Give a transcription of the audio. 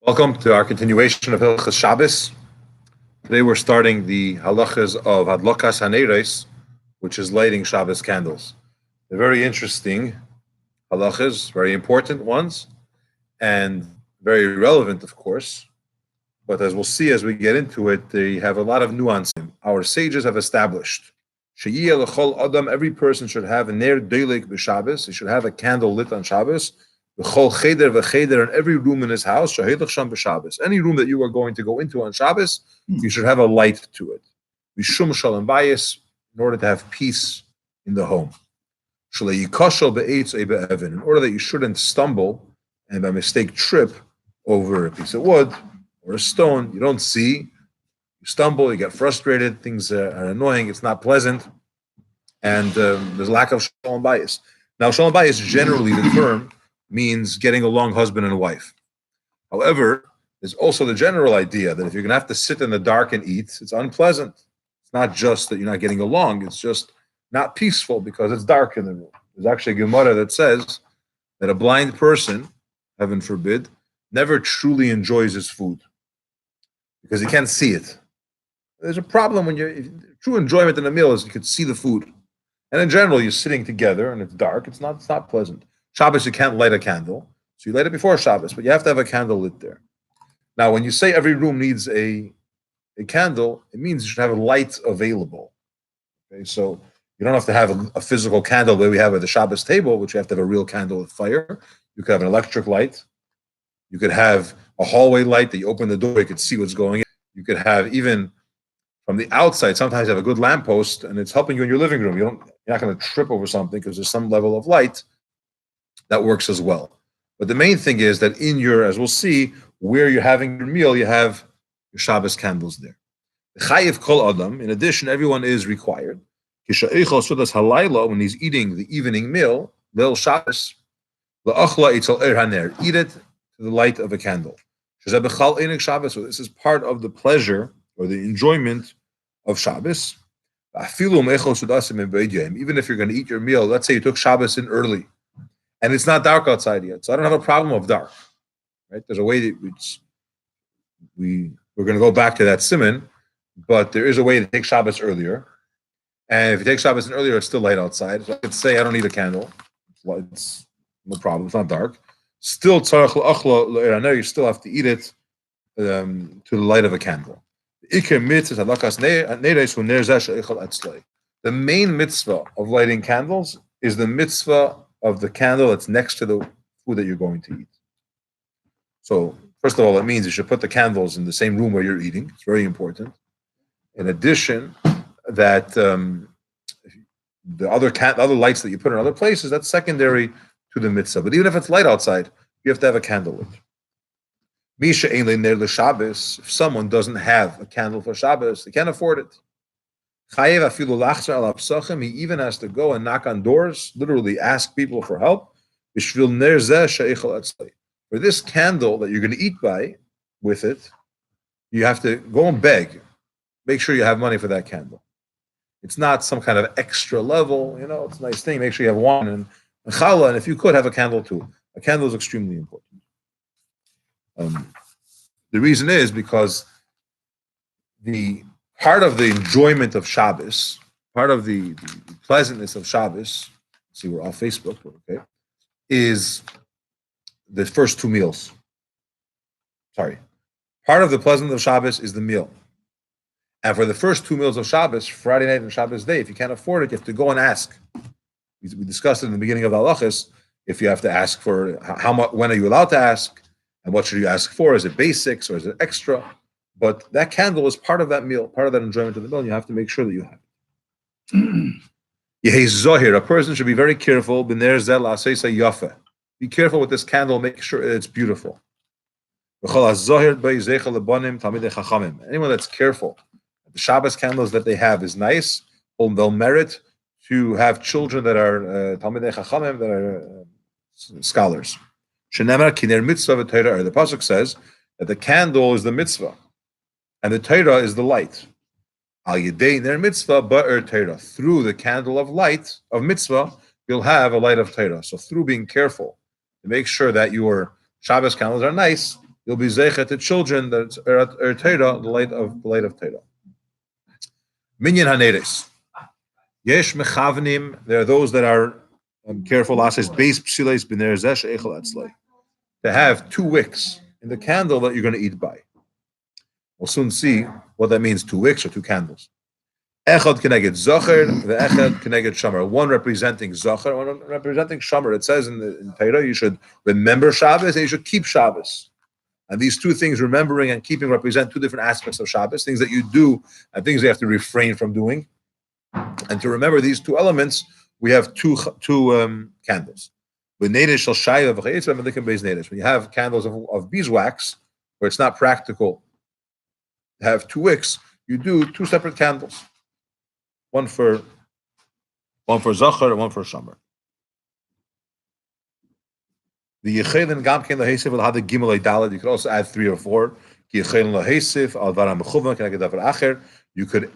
Welcome to our continuation of Hilchos Shabbos. Today we're starting the halachas of Hadlokas Haneres, which is lighting Shabbos candles. They're very interesting halachas, very important ones, and very relevant, of course. But as we'll see as we get into it, they have a lot of nuance. Our sages have established Sheyiyeh l'chol adam, every person should have a ner dolik b'Shabbos. He should have a candle lit on Shabbos. V'chol cheder v'cheder, in every room in his house. Shehilach sham b'Shabbos. Any room that you are going to go into on Shabbos, you should have a light to it. Mishum shalom bayis, in order to have peace in the home. Shalei yikashal be'etz be'evin, in order that you shouldn't stumble and by mistake trip over a piece of wood or a stone. You don't see, you stumble, you get frustrated, things are annoying, it's not pleasant, and there's lack of shalom bayis. Now, shalom bayis, generally the term means getting along husband and wife. However, there's also the general idea that if you're going to have to sit in the dark and eat, it's unpleasant. It's not just that you're not getting along, it's just not peaceful because it's dark in the room. There's actually a Gemara that says that a blind person, heaven forbid, never truly enjoys his food because he can't see it. There's a problem when true enjoyment in a meal is you can see the food. And in general, you're sitting together and it's dark, it's not pleasant. Shabbos, you can't light a candle, so you light it before Shabbos, but you have to have a candle lit there. Now, when you say every room needs a candle, it means you should have a light available. Okay, so you don't have to have a physical candle the way we have at the Shabbos table, which you have to have a real candle with fire. You could have an electric light. You could have a hallway light that you open the door, you could see what's going in. You could have even from the outside, sometimes you have a good lamppost and it's helping you in your living room. You're not going to trip over something because there's some level of light that works as well. But the main thing is that in your, as we'll see, where you're having your meal, you have your Shabbos candles there. Chayiv kol adam, in addition, everyone is required. When he's eating the evening meal, Leil Shabbos, eat it to the light of a candle. So this is part of the pleasure or the enjoyment of Shabbos. Even if you're going to eat your meal, let's say you took Shabbos in early, and it's not dark outside yet, so I don't have a problem of dark. Right? There's a way that we're going to go back to that siman, but there is a way to take Shabbos earlier. And if you take Shabbos in earlier, it's still light outside. So I could say I don't need a candle. It's no problem. It's not dark. Still, you still have to eat it to the light of a candle. The main mitzvah of lighting candles is the mitzvah of the candle that's next to the food that you're going to eat. So, first of all, it means you should put the candles in the same room where you're eating. It's very important. In addition, that the other lights that you put in other places, that's secondary to the mitzvah. But even if it's light outside, you have to have a candle lit. If someone doesn't have a candle for Shabbos, they can't afford it. He even has to go and knock on doors, literally ask people for help. For this candle that you're going to eat by with it, you have to go and beg. Make sure you have money for that candle. It's not some kind of extra level, it's a nice thing. Make sure you have one and challah, and if you could, have a candle too. A candle is extremely important. The reason is because the part of the enjoyment of Shabbos, part of the pleasantness of Shabbos, see, we're off Facebook, okay, is the first two meals. Sorry. Part of the pleasantness of Shabbos is the meal. And for the first two meals of Shabbos, Friday night and Shabbos day, if you can't afford it, you have to go and ask. We discussed it in the beginning of the halachas. If you have to ask for how much, when are you allowed to ask, and what should you ask for? Is it basics or is it extra? But that candle is part of that meal, part of that enjoyment of the meal. And you have to make sure that you have it. A person should be very careful. Be careful with this candle. Make sure it's beautiful. Anyone that's careful, the Shabbos candles that they have is nice. They'll merit to have children that are Talmidei Chachamim, that are scholars. The pasuk says that the candle is the mitzvah, and the Torah is the light. Al yedei ner mitzvah ba'er Torah. Through the candle of light of mitzvah, you'll have a light of Torah. So through being careful to make sure that your Shabbos candles are nice, you'll be zeichet to children that are at Torah, the light of Torah. Minyan haneres. Yesh mechavnim. There are those that are careful. Says beis psiles b'ner zesh echel atzlei. To have 2 wicks in the candle that you're going to eat by. We'll soon see what that means, 2 wicks or 2 candles. Echad keneged zocher, the echad keneged shomer. One representing zocher, one representing shomer. It says in Torah, you should remember Shabbos and you should keep Shabbos. And these 2 things, remembering and keeping, represent 2 different aspects of Shabbos, things that you do and things you have to refrain from doing. And to remember these 2 elements, we have two candles. When you have candles of beeswax, where it's not practical to have 2 wicks, you do 2 separate candles. One for Zachar and one for Shomer. The Yechelin Gamken Lahesiv will have the Gimel Daled. You could also add 3 or 4. You could